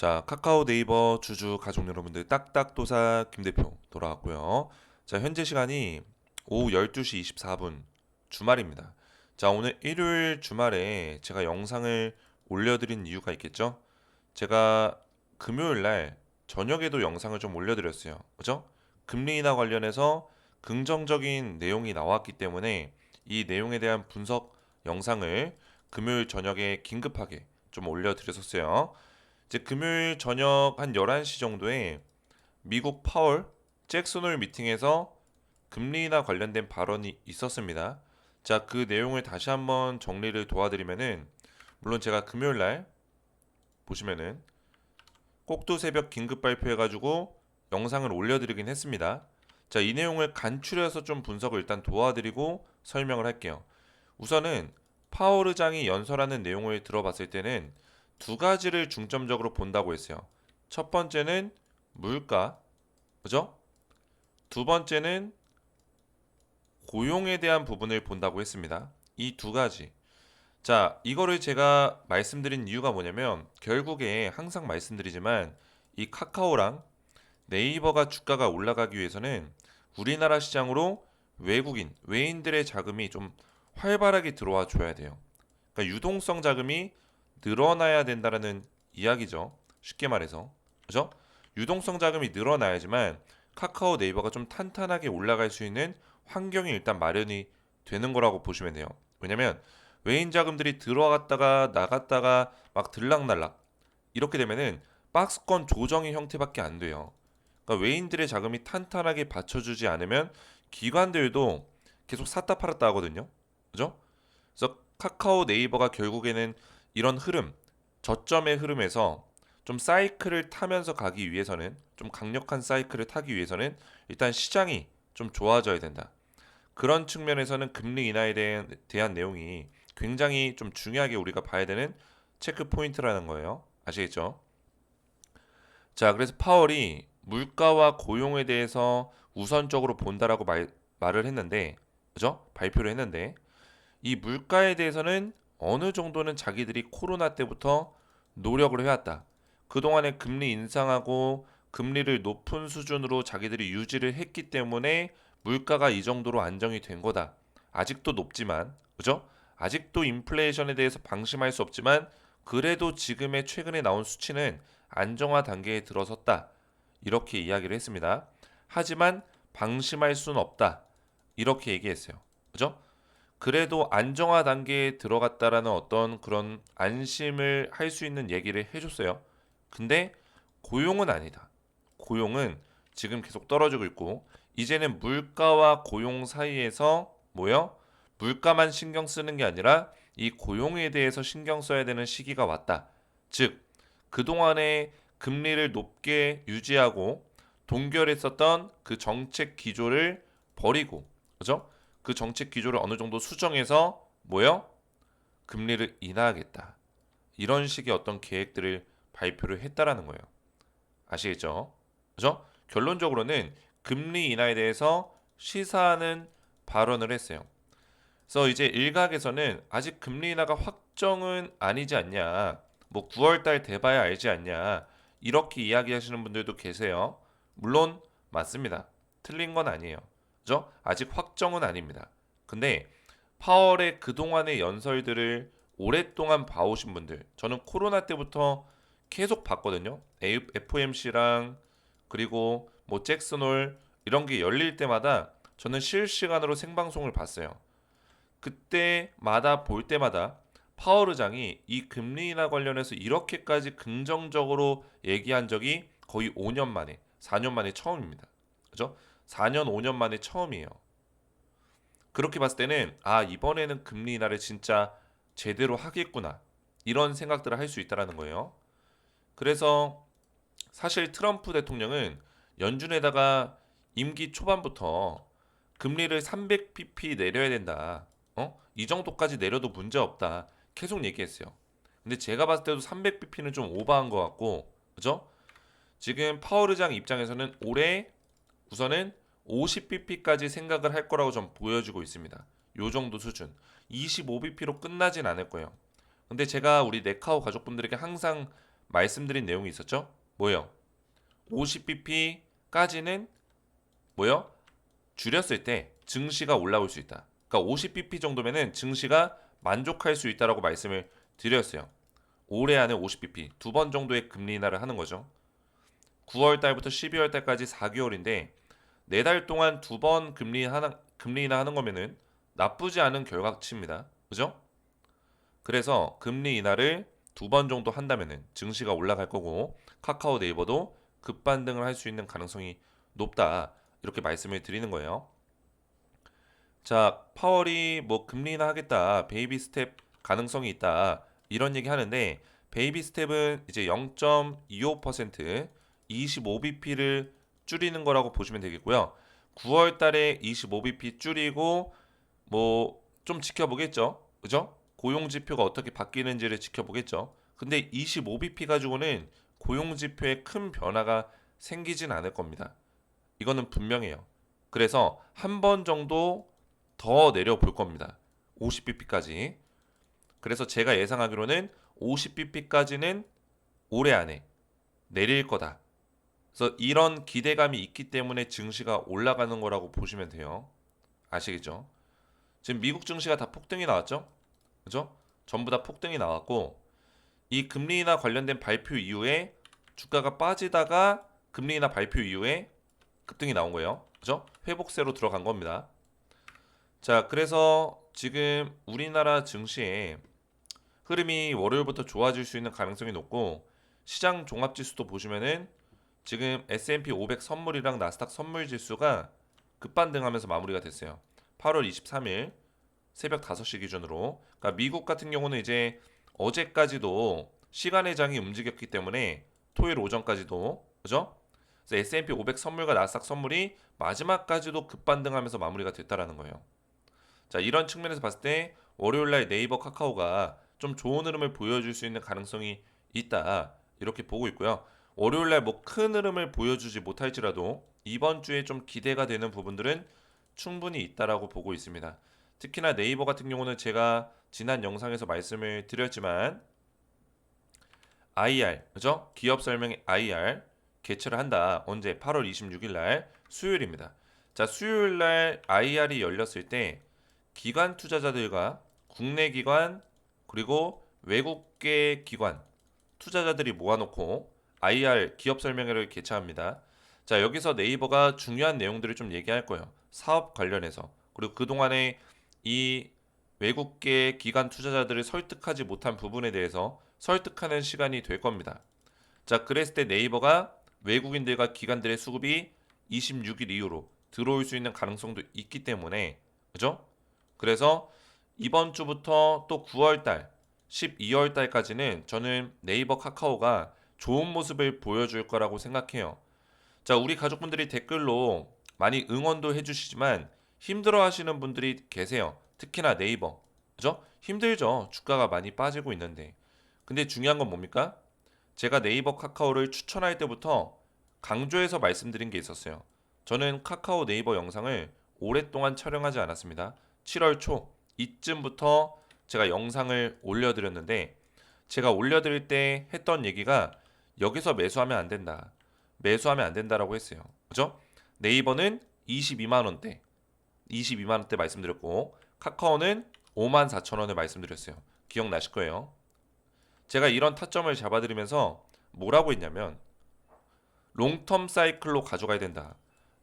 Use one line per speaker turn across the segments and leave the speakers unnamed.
자, 카카오 네이버 주주 가족 여러분들 딱딱도사 김 대표 돌아왔고요. 자, 현재 시간이 오후 12시 24분 주말입니다. 자, 오늘 일요일 주말에 제가 영상을 올려드린 이유가 있겠죠? 제가 금요일 날 저녁에도 영상을 좀 올려드렸어요. 그죠? 금리 인하 관련해서 긍정적인 내용이 나왔기 때문에 이 내용에 대한 분석 영상을 금요일 저녁에 긴급하게 좀 올려드렸었어요. 이제 금요일 저녁 한 11시 정도에 미국 파월 잭슨 홀 미팅에서 금리 인하 관련된 발언이 있었습니다. 자, 그 내용을 다시 한번 정리를 도와드리면은 물론 제가 금요일 날 보시면은 꼭두 새벽 긴급 발표해가지고 영상을 올려드리긴 했습니다. 자, 이 내용을 간추려서 좀 분석을 일단 도와드리고 설명을 할게요. 우선은 파월 의장이 연설하는 내용을 들어봤을 때는 두 가지를 중점적으로 본다고 했어요. 첫 번째는 물가, 그죠? 두 번째는 고용에 대한 부분을 본다고 했습니다. 이 두 가지. 자, 이거를 제가 말씀드린 이유가 뭐냐면 결국에 항상 말씀드리지만 이 카카오랑 네이버가 주가가 올라가기 위해서는 우리나라 시장으로 외국인, 외인들의 자금이 좀 활발하게 들어와 줘야 돼요. 그러니까 유동성 자금이 늘어나야 된다라는 이야기죠. 쉽게 말해서. 그죠? 유동성 자금이 늘어나야지만 카카오 네이버가 좀 탄탄하게 올라갈 수 있는 환경이 일단 마련이 되는 거라고 보시면 돼요. 왜냐면 외인 자금들이 들어갔다가 나갔다가 막 들락날락 이렇게 되면은 박스권 조정의 형태밖에 안 돼요. 그러니까 외인들의 자금이 탄탄하게 받쳐주지 않으면 기관들도 계속 샀다 팔았다 하거든요. 그죠? 그래서 카카오 네이버가 결국에는 이런 흐름, 저점의 흐름에서 좀 사이클을 타면서 가기 위해서는 좀 강력한 사이클을 타기 위해서는 일단 시장이 좀 좋아져야 된다. 그런 측면에서는 금리 인하에 대한 내용이 굉장히 좀 중요하게 우리가 봐야 되는 체크 포인트라는 거예요. 아시겠죠? 자, 그래서 파월이 물가와 고용에 대해서 우선적으로 본다라고 말을 했는데, 그죠? 발표를 했는데, 이 물가에 대해서는 어느 정도는 자기들이 코로나 때부터 노력을 해왔다. 그동안에 금리 인상하고 금리를 높은 수준으로 자기들이 유지를 했기 때문에 물가가 이 정도로 안정이 된 거다. 아직도 높지만, 그죠? 아직도 인플레이션에 대해서 방심할 수 없지만, 그래도 지금의 최근에 나온 수치는 안정화 단계에 들어섰다. 이렇게 이야기를 했습니다. 하지만 방심할 수는 없다. 이렇게 얘기했어요. 그죠? 그래도 안정화 단계에 들어갔다라는 어떤 그런 안심을 할 수 있는 얘기를 해줬어요. 근데 고용은 아니다. 고용은 지금 계속 떨어지고 있고 이제는 물가와 고용 사이에서 뭐요? 물가만 신경 쓰는 게 아니라 이 고용에 대해서 신경 써야 되는 시기가 왔다. 즉 그동안에 금리를 높게 유지하고 동결했었던 그 정책 기조를 버리고 그죠? 그 정책 기조를 어느 정도 수정해서 뭐요? 금리를 인하하겠다. 이런 식의 어떤 계획들을 발표를 했다라는 거예요. 아시겠죠? 그죠? 결론적으로는 금리 인하에 대해서 시사하는 발언을 했어요. 그래서 이제 일각에서는 아직 금리 인하가 확정은 아니지 않냐. 뭐 9월 달 돼봐야 알지 않냐. 이렇게 이야기하시는 분들도 계세요. 물론 맞습니다. 틀린 건 아니에요. 그죠? 아직 확정은 아닙니다. 근데 파월의 그동안의 연설들을 오랫동안 봐오신 분들, 저는 코로나 때부터 계속 봤거든요. FOMC랑 그리고 뭐 잭슨홀 이런 게 열릴 때마다 저는 실시간으로 생방송을 봤어요. 그때마다 볼 때마다 파월 의장이 이 금리 인하 관련해서 이렇게까지 긍정적으로 얘기한 적이 거의 5년 만에, 4년 만에 처음입니다. 그죠? 4년, 5년 만에 처음이에요. 그렇게 봤을 때는 아, 이번에는 금리 인하를 진짜 제대로 하겠구나. 이런 생각들을 할 수 있다라는 거예요. 그래서 사실 트럼프 대통령은 연준에다가 임기 초반부터 금리를 300pp 내려야 된다. 이 정도까지 내려도 문제 없다. 계속 얘기했어요. 근데 제가 봤을 때도 300pp는 좀 오버한 것 같고, 그죠? 지금 파월 의장 입장에서는 올해 우선은 50bp까지 생각을 할 거라고 좀 보여지고 있습니다. 요 정도 수준. 25bp로 끝나진 않을 거예요. 근데 제가 우리 네카오 가족분들에게 항상 말씀드린 내용이 있었죠? 뭐예요? 50bp까지는 뭐예요? 줄였을 때 증시가 올라올 수 있다. 그러니까 50bp 정도면은 증시가 만족할 수 있다라고 말씀을 드렸어요. 올해 안에 50bp 두 번 정도의 금리 인하를 하는 거죠. 9월 달부터 12월 달까지 4개월인데 4달 동안 두 번 금리 인하하는 거면은 나쁘지 않은 결과치입니다. 그죠? 그래서 금리 인하를 두 번 정도 한다면은 증시가 올라갈 거고 카카오 네이버도 급반등을 할 수 있는 가능성이 높다. 이렇게 말씀을 드리는 거예요. 자, 파월이 뭐 금리 인하 하겠다. 베이비 스텝 가능성이 있다. 이런 얘기 하는데 베이비 스텝은 이제 0.25% 25bp를 줄이는 거라고 보시면 되겠고요. 9월 달에 25bp 줄이고 뭐 좀 지켜보겠죠. 그죠? 고용 지표가 어떻게 바뀌는지를 지켜보겠죠. 근데 25bp 가지고는 고용 지표에 큰 변화가 생기진 않을 겁니다. 이거는 분명해요. 그래서 한 번 정도 더 내려볼 겁니다. 50bp까지. 그래서 제가 예상하기로는 50bp까지는 올해 안에 내릴 거다. 그래서 이런 기대감이 있기 때문에 증시가 올라가는 거라고 보시면 돼요. 아시겠죠? 지금 미국 증시가 다 폭등이 나왔죠? 그죠? 전부 다 폭등이 나왔고 이 금리 인하 관련된 발표 이후에 주가가 빠지다가 금리 인하 발표 이후에 급등이 나온 거예요. 그죠? 회복세로 들어간 겁니다. 자, 그래서 지금 우리나라 증시의 흐름이 월요일부터 좋아질 수 있는 가능성이 높고 시장 종합 지수도 보시면은 지금 S&P 500 선물이랑 나스닥 선물 지수가 급반등하면서 마무리가 됐어요. 8월 23일 새벽 5시 기준으로. 그러니까 미국 같은 경우는 이제 어제까지도 시간의 장이 움직였기 때문에 토요일 오전까지도 그죠? 그래서 S&P 500 선물과 나스닥 선물이 마지막까지도 급반등하면서 마무리가 됐다라는 거예요. 자, 이런 측면에서 봤을 때 월요일 날 네이버 카카오가 좀 좋은 흐름을 보여줄 수 있는 가능성이 있다. 이렇게 보고 있고요. 월요일 날 뭐 큰 흐름을 보여주지 못할지라도 이번 주에 좀 기대가 되는 부분들은 충분히 있다라고 보고 있습니다. 특히나 네이버 같은 경우는 제가 지난 영상에서 말씀을 드렸지만 IR, 그죠? 기업 설명 IR 개최를 한다. 언제? 8월 26일 날 수요일입니다. 자, 수요일 날 IR이 열렸을 때 기관 투자자들과 국내 기관 그리고 외국계 기관 투자자들이 모아놓고 IR 기업 설명회를 개최합니다. 자, 여기서 네이버가 중요한 내용들을 좀 얘기할 거예요. 사업 관련해서. 그리고 그동안에 이 외국계 기관 투자자들을 설득하지 못한 부분에 대해서 설득하는 시간이 될 겁니다. 자, 그랬을 때 네이버가 외국인들과 기관들의 수급이 26일 이후로 들어올 수 있는 가능성도 있기 때문에 그죠? 그래서 이번 주부터 또 9월 달, 12월 달까지는 저는 네이버 카카오가 좋은 모습을 보여줄 거라고 생각해요. 자, 우리 가족분들이 댓글로 많이 응원도 해주시지만 힘들어 하시는 분들이 계세요. 특히나 네이버. 그죠? 힘들죠. 주가가 많이 빠지고 있는데. 근데 중요한 건 뭡니까? 제가 네이버 카카오를 추천할 때부터 강조해서 말씀드린 게 있었어요. 저는 카카오 네이버 영상을 오랫동안 촬영하지 않았습니다. 7월 초 이쯤부터 제가 영상을 올려드렸는데 제가 올려드릴 때 했던 얘기가 여기서 매수하면 안 된다. 매수하면 안 된다라고 했어요. 그죠? 네이버는 22만 원대, 22만 원대 말씀드렸고 카카오는 5만 4천 원을 말씀드렸어요. 기억나실 거예요. 제가 이런 타점을 잡아드리면서 뭐라고 했냐면 롱텀 사이클로 가져가야 된다.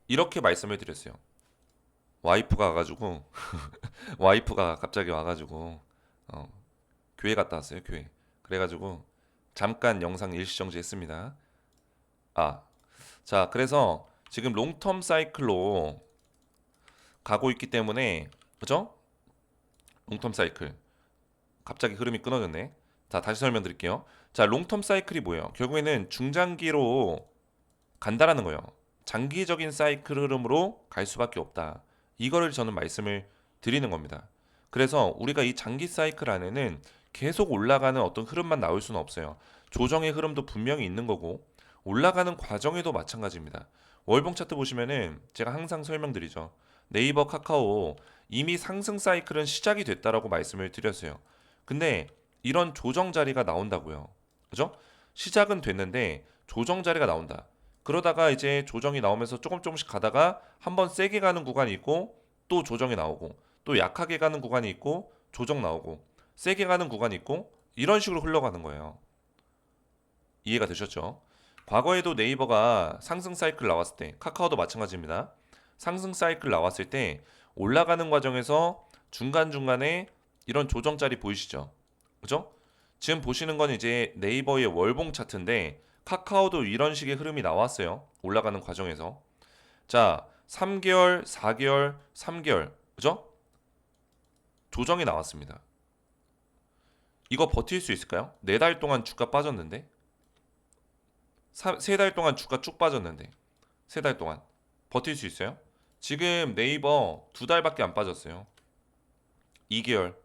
이렇게 말씀을 드렸어요. 와이프가 와가지고 와이프가 갑자기 와가지고 어, 교회 갔다 왔어요. 교회. 그래가지고 잠깐 영상 일시정지 했습니다. 아, 자, 그래서 지금 롱텀 사이클로 가고 있기 때문에 그죠? 롱텀 사이클. 갑자기 흐름이 끊어졌네. 자, 다시 설명드릴게요. 자, 롱텀 사이클이 뭐예요? 결국에는 중장기로 간다라는 거예요. 장기적인 사이클 흐름으로 갈 수밖에 없다. 이거를 저는 말씀을 드리는 겁니다. 그래서 우리가 이 장기 사이클 안에는 계속 올라가는 어떤 흐름만 나올 수는 없어요. 조정의 흐름도 분명히 있는 거고 올라가는 과정에도 마찬가지입니다. 월봉 차트 보시면은 제가 항상 설명드리죠. 네이버, 카카오 이미 상승 사이클은 시작이 됐다라고 말씀을 드렸어요. 근데 이런 조정 자리가 나온다고요. 그죠? 시작은 됐는데 조정 자리가 나온다. 그러다가 이제 조정이 나오면서 조금씩 가다가 한번 세게 가는 구간이 있고 또 조정이 나오고 또 약하게 가는 구간이 있고 조정 나오고 세게 가는 구간이 있고 이런 식으로 흘러가는 거예요. 이해가 되셨죠? 과거에도 네이버가 상승 사이클 나왔을 때 카카오도 마찬가지입니다. 상승 사이클 나왔을 때 올라가는 과정에서 중간중간에 이런 조정 자리 보이시죠? 그죠? 지금 보시는 건 이제 네이버의 월봉 차트인데 카카오도 이런 식의 흐름이 나왔어요. 올라가는 과정에서. 자, 3개월, 4개월, 3개월. 그죠? 조정이 나왔습니다. 이거 버틸 수 있을까요? 4달 동안 주가 빠졌는데 3달 동안 주가 쭉 빠졌는데 3달 동안 버틸 수 있어요? 지금 네이버 2달밖에 안 빠졌어요. 2개월.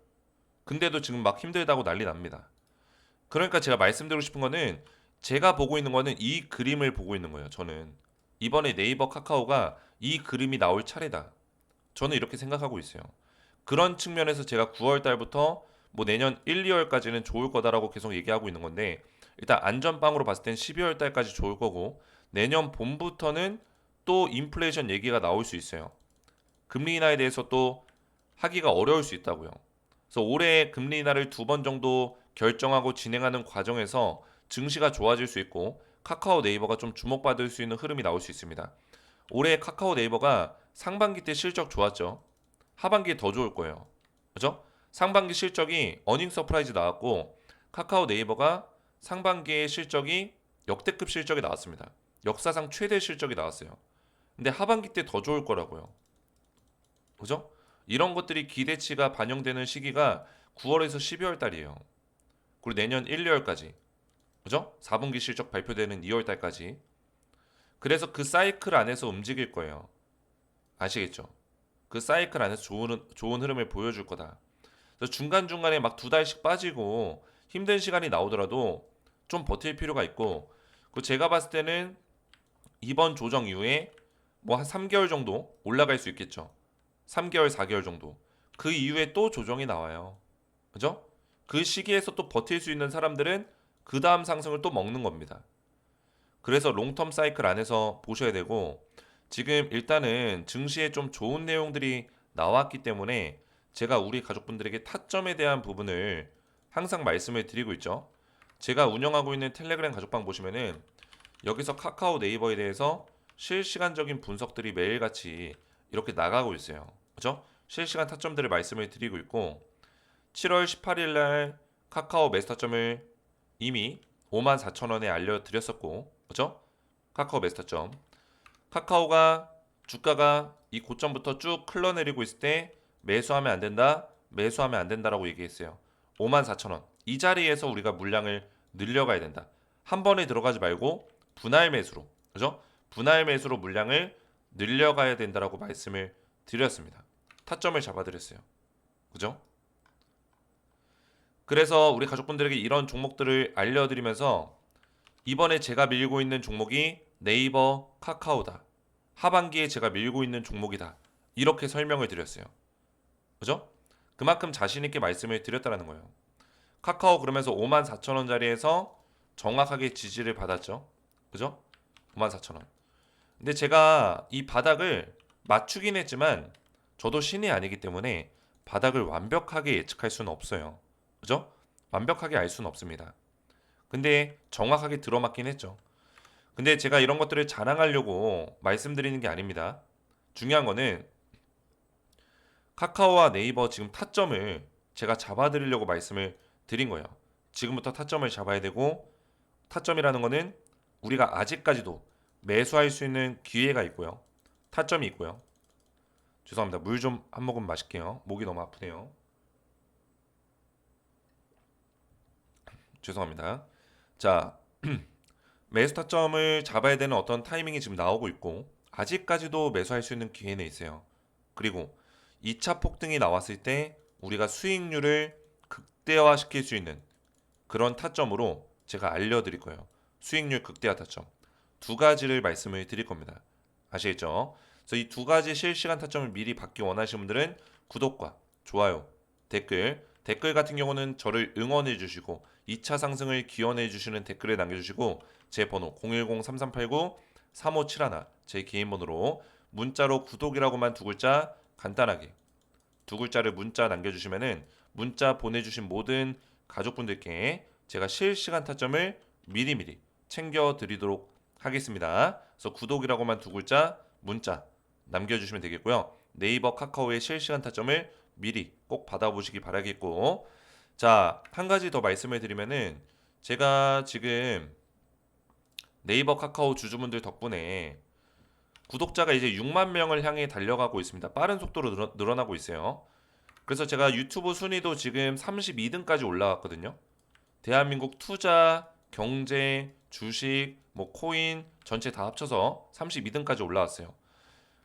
근데도 지금 막 힘들다고 난리 납니다. 그러니까 제가 말씀드리고 싶은 거는 제가 보고 있는 거는 이 그림을 보고 있는 거예요. 저는 이번에 네이버 카카오가 이 그림이 나올 차례다. 저는 이렇게 생각하고 있어요. 그런 측면에서 제가 9월 달부터 뭐 내년 1, 2월까지는 좋을 거다라고 계속 얘기하고 있는 건데 일단 안전빵으로 봤을 땐 12월 달까지 좋을 거고 내년 봄부터는 또 인플레이션 얘기가 나올 수 있어요. 금리 인하에 대해서 또 하기가 어려울 수 있다고요. 그래서 올해 금리 인하를 2번 정도 결정하고 진행하는 과정에서 증시가 좋아질 수 있고 카카오 네이버가 좀 주목받을 수 있는 흐름이 나올 수 있습니다. 올해 카카오 네이버가 상반기 때 실적 좋았죠. 하반기에 더 좋을 거예요. 그죠? 상반기 실적이 어닝 서프라이즈 나왔고 카카오 네이버가 상반기의 실적이 역대급 실적이 나왔습니다. 역사상 최대 실적이 나왔어요. 근데 하반기 때 더 좋을 거라고요. 그죠? 이런 것들이 기대치가 반영되는 시기가 9월에서 12월 달이에요. 그리고 내년 1, 2월까지. 그죠? 4분기 실적 발표되는 2월 달까지. 그래서 그 사이클 안에서 움직일 거예요. 아시겠죠? 그 사이클 안에서 좋은 흐름을 보여줄 거다. 그래서 중간중간에 막 2달씩 빠지고 힘든 시간이 나오더라도 좀 버틸 필요가 있고 그 제가 봤을 때는 이번 조정 이후에 뭐 한 3개월 정도 올라갈 수 있겠죠. 3개월, 4개월 정도. 그 이후에 또 조정이 나와요. 그죠? 그 시기에서 또 버틸 수 있는 사람들은 그 다음 상승을 또 먹는 겁니다. 그래서 롱텀 사이클 안에서 보셔야 되고 지금 일단은 증시에 좀 좋은 내용들이 나왔기 때문에 제가 우리 가족분들에게 타점에 대한 부분을 항상 말씀을 드리고 있죠. 제가 운영하고 있는 텔레그램 가족방 보시면은 여기서 카카오 네이버에 대해서 실시간적인 분석들이 매일같이 이렇게 나가고 있어요. 그죠? 실시간 타점들을 말씀을 드리고 있고 7월 18일 날 카카오 메스터점을 이미 54,000원에 알려드렸었고 그죠? 카카오 메스터점 카카오가 주가가 이 고점부터 쭉 흘러내리고 있을 때 매수하면 안 된다, 매수하면 안 된다라고 얘기했어요. 54,000원. 이 자리에서 우리가 물량을 늘려가야 된다. 한 번에 들어가지 말고 분할 매수로, 그죠? 분할 매수로 물량을 늘려가야 된다라고 말씀을 드렸습니다. 타점을 잡아드렸어요. 그죠? 그래서 우리 가족분들에게 이런 종목들을 알려드리면서 이번에 제가 밀고 있는 종목이 네이버, 카카오다. 하반기에 제가 밀고 있는 종목이다. 이렇게 설명을 드렸어요. 그죠? 그만큼 자신 있게 말씀을 드렸다는 거예요. 카카오 그러면서 54,000원짜리에서 정확하게 지지를 받았죠. 그죠? 54,000원. 근데 제가 이 바닥을 맞추긴 했지만 저도 신이 아니기 때문에 바닥을 완벽하게 예측할 수는 없어요. 그죠? 완벽하게 알 수는 없습니다. 근데 정확하게 들어맞긴 했죠. 근데 제가 이런 것들을 자랑하려고 말씀드리는 게 아닙니다. 중요한 거는 카카오와 네이버 지금 타점을 제가 잡아드리려고 말씀을 드린 거예요. 지금부터 타점을 잡아야 되고 타점이라는 거는 우리가 아직까지도 매수할 수 있는 기회가 있고요. 타점이 있고요. 죄송합니다. 물 좀 한 모금 마실게요. 목이 너무 아프네요. 죄송합니다. 자, 매수 타점을 잡아야 되는 어떤 타이밍이 지금 나오고 있고 아직까지도 매수할 수 있는 기회는 있어요. 그리고 2차 폭등이 나왔을 때 우리가 수익률을 극대화시킬 수 있는 그런 타점으로 제가 알려드릴 거예요. 수익률 극대화 타점. 두 가지를 말씀을 드릴 겁니다. 아시겠죠? 그래서 이 두 가지 실시간 타점을 미리 받기 원하시는 분들은 구독과 좋아요, 댓글 같은 경우는 저를 응원해 주시고 2차 상승을 기원해 주시는 댓글에 남겨주시고 제 번호 010-3389-3571 제 개인 번호로 문자로 구독이라고만 두 글자 간단하게 두 글자를 문자 남겨주시면은 문자 보내주신 모든 가족분들께 제가 실시간 타점을 미리미리 챙겨드리도록 하겠습니다. 그래서 구독이라고만 두 글자 문자 남겨주시면 되겠고요. 네이버 카카오의 실시간 타점을 미리 꼭 받아보시기 바라겠고, 자, 한 가지 더 말씀을 드리면은 제가 지금 네이버 카카오 주주분들 덕분에 구독자가 이제 6만 명을 향해 달려가고 있습니다. 빠른 속도로 늘어나고 있어요. 그래서 제가 유튜브 순위도 지금 32등까지 올라왔거든요. 대한민국 투자, 경제, 주식, 뭐 코인 전체 다 합쳐서 32등까지 올라왔어요.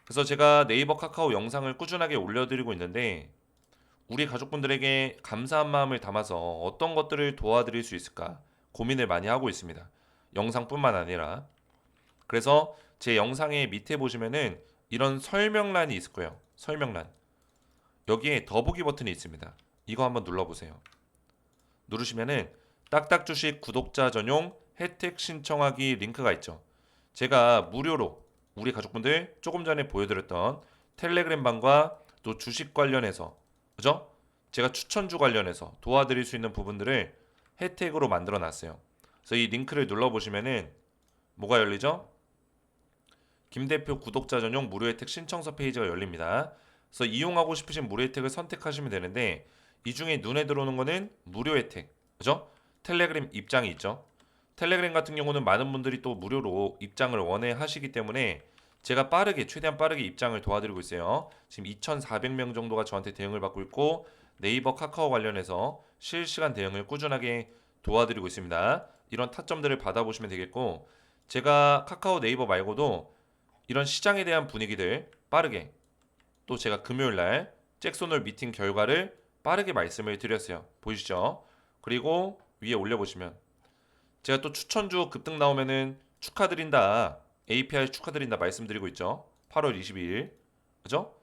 그래서 제가 네이버 카카오 영상을 꾸준하게 올려드리고 있는데 우리 가족분들에게 감사한 마음을 담아서 어떤 것들을 도와드릴 수 있을까 고민을 많이 하고 있습니다. 영상뿐만 아니라. 그래서 제 영상의 밑에 보시면은 이런 설명란이 있을 거예요. 설명란. 여기에 더보기 버튼이 있습니다. 이거 한번 눌러보세요. 누르시면은 딱딱 주식 구독자 전용 혜택 신청하기 링크가 있죠. 제가 무료로 우리 가족분들 조금 전에 보여드렸던 텔레그램 방과 또 주식 관련해서 그죠? 제가 추천주 관련해서 도와드릴 수 있는 부분들을 혜택으로 만들어 놨어요. 그래서 이 링크를 눌러보시면은 뭐가 열리죠? 김 대표 구독자 전용 무료 혜택 신청서 페이지가 열립니다. 그래서 이용하고 싶으신 무료 혜택을 선택하시면 되는데 이 중에 눈에 들어오는 거는 무료 혜택, 그죠? 텔레그램 입장이 있죠. 텔레그램 같은 경우는 많은 분들이 또 무료로 입장을 원해 하시기 때문에 제가 최대한 빠르게 입장을 도와드리고 있어요. 지금 2,400명 정도가 저한테 대응을 받고 있고 네이버 카카오 관련해서 실시간 대응을 꾸준하게 도와드리고 있습니다. 이런 타점들을 받아보시면 되겠고 제가 카카오 네이버 말고도 이런 시장에 대한 분위기들 빠르게 또 제가 금요일날 잭소놀 미팅 결과를 빠르게 말씀을 드렸어요. 보이시죠? 그리고 위에 올려보시면 제가 또 추천주 급등 나오면은 축하드린다. API 축하드린다 말씀드리고 있죠. 8월 22일. 그죠?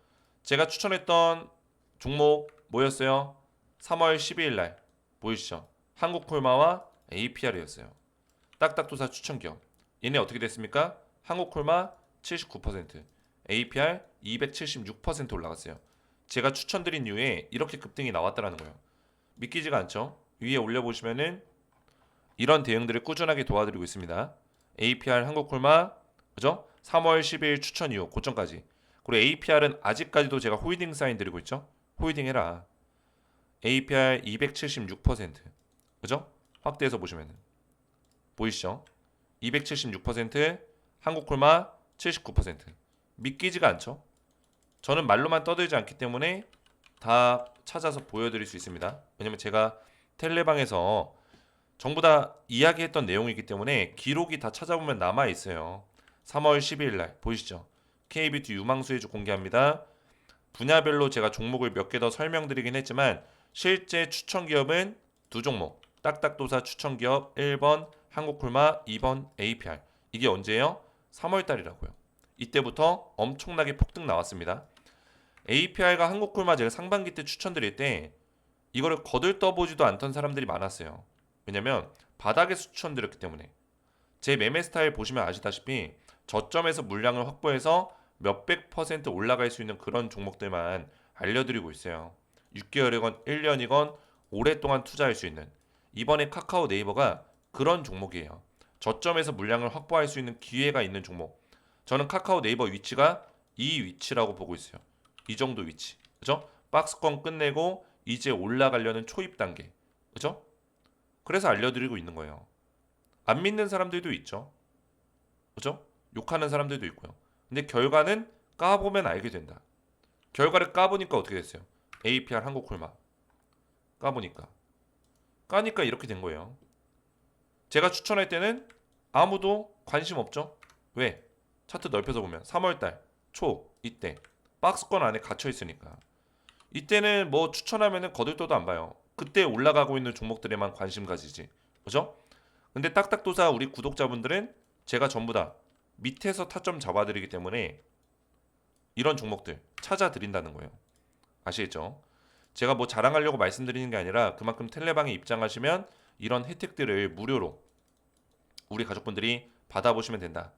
제가 추천했던 종목 뭐였어요? 3월 12일 날 보이시죠? 한국콜마와 APR이었어요. 딱딱도사 추천기업. 얘네 어떻게 됐습니까? 한국콜마 79%, APR 276% 올라갔어요. 제가 추천드린 이후에 이렇게 급등이 나왔다라는 거예요. 믿기지가 않죠? 위에 올려보시면은 이런 대응들을 꾸준하게 도와드리고 있습니다. APR 한국콜마 그죠? 3월 10일 추천 이후 고점까지. 그리고 APR은 아직까지도 제가 홀딩 사인 드리고 있죠. 홀딩 해라. APR 276%. 그죠? 확대해서 보시면 보이시죠? 276%, 한국콜마 79%. 믿기지가 않죠? 저는 말로만 떠들지 않기 때문에 다 찾아서 보여드릴 수 있습니다. 왜냐면 제가 텔레방에서 전부 다 이야기했던 내용이기 때문에 기록이 다 찾아보면 남아 있어요. 3월 12일 날 보이시죠? KBT 유망수혜주 공개합니다. 분야별로 제가 종목을 몇 개 더 설명드리긴 했지만 실제 추천 기업은 두 종목. 딱딱도사 추천 기업 1번 한국콜마 2번 APR. 이게 언제예요? 3월 달이라고요. 이때부터 엄청나게 폭등 나왔습니다. APR과 한국콜마 제가 상반기 때 추천드릴 때 이거를 거들떠보지도 않던 사람들이 많았어요. 왜냐면 바닥에서 추천드렸기 때문에. 제 매매 스타일 보시면 아시다시피 저점에서 물량을 확보해서 몇백 퍼센트 올라갈 수 있는 그런 종목들만 알려드리고 있어요. 6개월이건 1년이건 오랫동안 투자할 수 있는 이번에 카카오 네이버가 그런 종목이에요. 저점에서 물량을 확보할 수 있는 기회가 있는 종목. 저는 카카오 네이버 위치가 이 위치라고 보고 있어요. 이 정도 위치. 그죠? 박스권 끝내고 이제 올라가려는 초입 단계. 그죠? 그래서 알려드리고 있는 거예요. 안 믿는 사람들도 있죠. 그죠? 욕하는 사람들도 있고요. 근데 결과는 까보면 알게 된다. 결과를 까보니까 어떻게 됐어요? APR 한국콜마. 까보니까. 까니까 이렇게 된 거예요. 제가 추천할 때는 아무도 관심 없죠. 왜? 차트 넓혀서 보면 3월달 초 이때 박스권 안에 갇혀 있으니까 이때는 뭐 추천하면은 거들떠도 안 봐요. 그때 올라가고 있는 종목들에만 관심 가지지. 그죠? 근데 딱딱도사 우리 구독자분들은 제가 전부 다 밑에서 타점 잡아드리기 때문에 이런 종목들 찾아드린다는 거예요. 아시겠죠? 제가 뭐 자랑하려고 말씀드리는 게 아니라 그만큼 텔레방에 입장하시면 이런 혜택들을 무료로 우리 가족분들이 받아보시면 된다.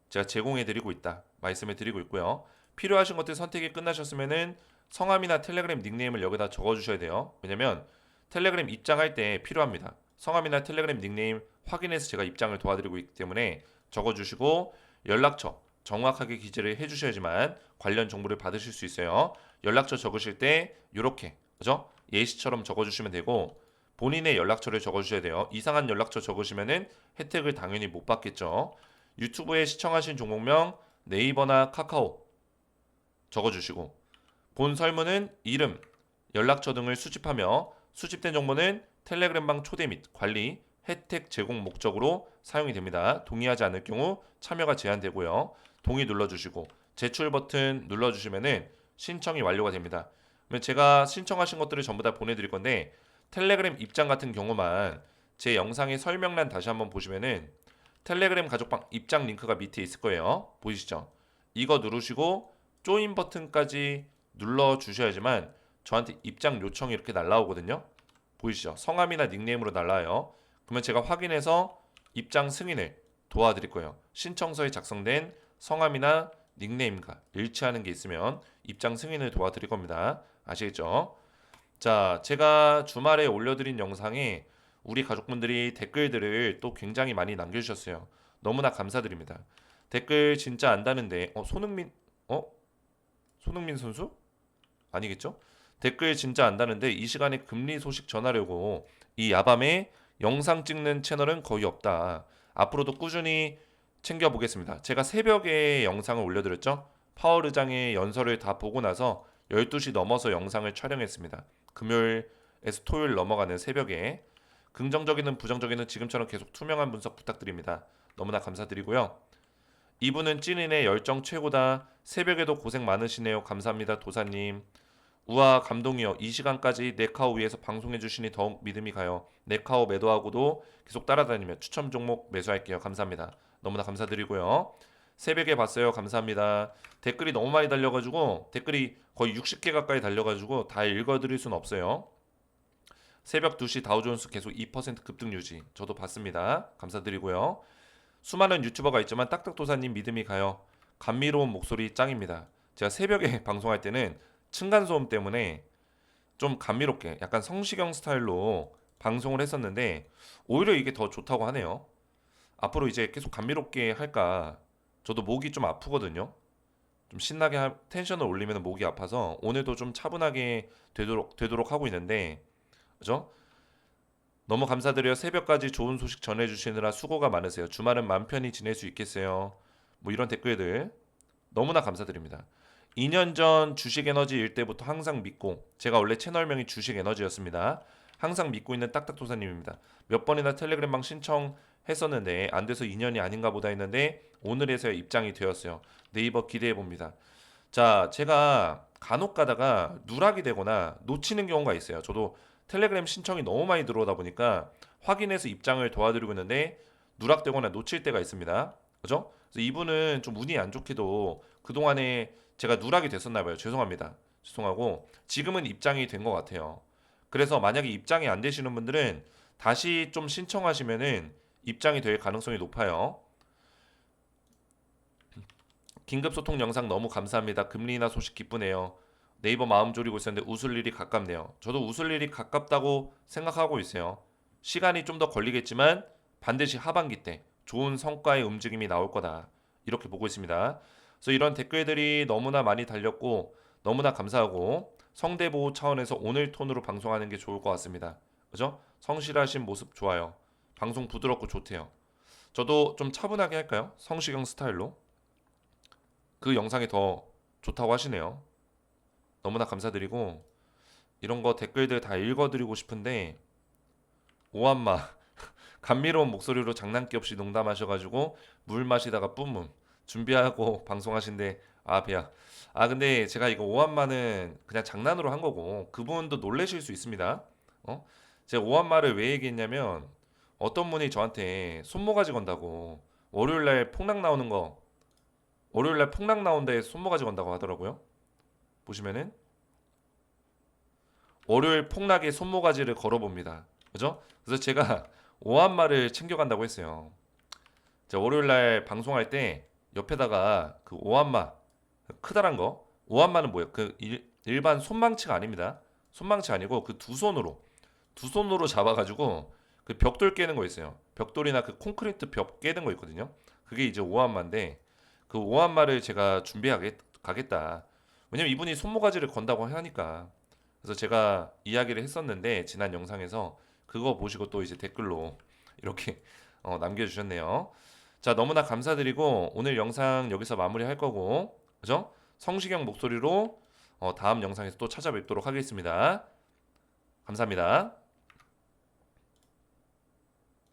제가 제공해드리고 있다. 말씀을 드리고 있고요. 필요하신 것들 선택이 끝나셨으면은 성함이나 텔레그램 닉네임을 여기다 적어주셔야 돼요. 왜냐면 텔레그램 입장할 때 필요합니다. 성함이나 텔레그램 닉네임 확인해서 제가 입장을 도와드리고 있기 때문에 적어주시고 연락처 정확하게 기재를 해주셔야지만 관련 정보를 받으실 수 있어요. 연락처 적으실 때 이렇게 그죠? 예시처럼 적어주시면 되고 본인의 연락처를 적어주셔야 돼요. 이상한 연락처 적으시면은 혜택을 당연히 못 받겠죠. 유튜브에 시청하신 종목명 네이버나 카카오 적어주시고 본 설문은 이름, 연락처 등을 수집하며 수집된 정보는 텔레그램방 초대 및 관리, 혜택 제공 목적으로 사용이 됩니다. 동의하지 않을 경우 참여가 제한되고요. 동의 눌러주시고 제출 버튼 눌러주시면은 신청이 완료가 됩니다. 그러면 제가 신청하신 것들을 전부 다 보내드릴 건데 텔레그램 입장 같은 경우만 제 영상의 설명란 다시 한번 보시면은 텔레그램 가족방 입장 링크가 밑에 있을 거예요. 보이시죠? 이거 누르시고 조인 버튼까지 눌러 주셔야지만 저한테 입장 요청이 이렇게 날라오거든요. 보이시죠? 성함이나 닉네임으로 날라와요. 그러면 제가 확인해서 입장 승인을 도와드릴 거예요. 신청서에 작성된 성함이나 닉네임과 일치하는 게 있으면 입장 승인을 도와드릴 겁니다. 아시겠죠? 자, 제가 주말에 올려드린 영상에 우리 가족분들이 댓글들을 또 굉장히 많이 남겨주셨어요. 너무나 감사드립니다. 댓글 진짜 안다는데, 손흥민 선수? 아니겠죠? 댓글 진짜 안다는데 이 시간에 금리 소식 전하려고 이 야밤에 영상 찍는 채널은 거의 없다. 앞으로도 꾸준히 챙겨보겠습니다. 제가 새벽에 영상을 올려드렸죠? 파월 의장의 연설을 다 보고 나서 12시 넘어서 영상을 촬영했습니다. 금요일에서 토요일 넘어가는 새벽에 긍정적이든 부정적이든 지금처럼 계속 투명한 분석 부탁드립니다. 너무나 감사드리고요. 이분은 찐인의 열정 최고다. 새벽에도 고생 많으시네요. 감사합니다. 도사님. 우와 감동이요. 이 시간까지 네카오 위에서 방송해 주시니 더욱 믿음이 가요. 네카오 매도하고도 계속 따라다니며 추천 종목 매수할게요. 감사합니다. 너무나 감사드리고요. 새벽에 봤어요. 감사합니다. 댓글이 너무 많이 달려가지고 댓글이 거의 60개 가까이 달려가지고 다 읽어드릴 수는 없어요. 새벽 2시 다우존스 계속 2% 급등 유지. 저도 봤습니다. 감사드리고요. 수많은 유튜버가 있지만 딱딱도사님 믿음이 가요. 감미로운 목소리 짱입니다. 제가 새벽에 방송할 때는 층간소음 때문에 좀 감미롭게 약간 성시경 스타일로 방송을 했었는데 오히려 이게 더 좋다고 하네요. 앞으로 이제 계속 감미롭게 할까. 저도 목이 좀 아프거든요. 좀 신나게 텐션을 올리면 목이 아파서 오늘도 좀 차분하게 되도록 하고 있는데 그죠? 너무 감사드려요. 새벽까지 좋은 소식 전해주시느라 수고가 많으세요. 주말은 맘 편히 지낼 수 있겠어요. 뭐 이런 댓글들 너무나 감사드립니다. 2년 전 주식에너지 일 때부터 항상 믿고 제가 원래 채널명이 주식에너지였습니다. 항상 믿고 있는 딱딱도사님입니다. 몇 번이나 텔레그램방 신청했었는데 안 돼서 2년이 아닌가 보다 했는데 오늘에서야 입장이 되었어요. 네이버 기대해 봅니다. 자, 제가 간혹 가다가 누락이 되거나 놓치는 경우가 있어요. 저도 텔레그램 신청이 너무 많이 들어오다 보니까 확인해서 입장을 도와드리고 있는데 누락되거나 놓칠 때가 있습니다. 그죠? 그래서 이분은 좀 운이 안 좋게도 그동안에 제가 누락이 됐었나 봐요. 죄송합니다. 죄송하고 지금은 입장이 된 것 같아요. 그래서 만약에 입장이 안 되시는 분들은 다시 좀 신청하시면은 입장이 될 가능성이 높아요. 긴급 소통 영상 너무 감사합니다. 금리 인하 소식 기쁘네요. 네이버 마음 졸이고 있었는데 웃을 일이 가깝네요. 저도 웃을 일이 가깝다고 생각하고 있어요. 시간이 좀 더 걸리겠지만 반드시 하반기 때 좋은 성과의 움직임이 나올 거다. 이렇게 보고 있습니다. 그래서 이런 댓글들이 너무나 많이 달렸고 너무나 감사하고 성대보호 차원에서 오늘 톤으로 방송하는 게 좋을 것 같습니다. 그죠? 성실하신 모습 좋아요. 방송 부드럽고 좋대요. 저도 좀 차분하게 할까요? 성시경 스타일로. 그 영상이 더 좋다고 하시네요. 너무나 감사드리고 이런 거 댓글들 다 읽어드리고 싶은데 오한마 감미로운 목소리로 장난기 없이 농담하셔가지고 물 마시다가 뿜뿜 준비하고 방송하신데 아 배야 아 근데 제가 이거 오한마는 그냥 장난으로 한 거고 그분도 놀라실 수 있습니다. 제가 오한마를 왜 얘기했냐면 어떤 분이 저한테 손모가지 건다고 월요일날 폭락 나오는 거 월요일날 폭락 나온다에 손모가지 건다고 하더라고요. 보시면은 월요일 폭락에 손모가지를 걸어봅니다. 그죠? 그래서 제가 오한마를 챙겨간다고 했어요. 제가 월요일 날 방송할 때 옆에다가 그 오한마 크다란 거. 오한마는 뭐예요? 그 일반 손망치가 아닙니다. 손망치 아니고 그 두 손으로 잡아가지고 그 벽돌 깨는 거 있어요. 벽돌이나 그 콘크리트 벽 깨는 거 있거든요. 그게 이제 오한마인데 그 오한마를 제가 가겠다. 왜냐면 이분이 손모가지를 건다고 하니까. 그래서 제가 이야기를 했었는데 지난 영상에서 그거 보시고 또 이제 댓글로 이렇게 남겨주셨네요. 자, 너무나 감사드리고 오늘 영상 여기서 마무리할 거고, 그죠? 성시경 목소리로 다음 영상에서 또 찾아뵙도록 하겠습니다. 감사합니다.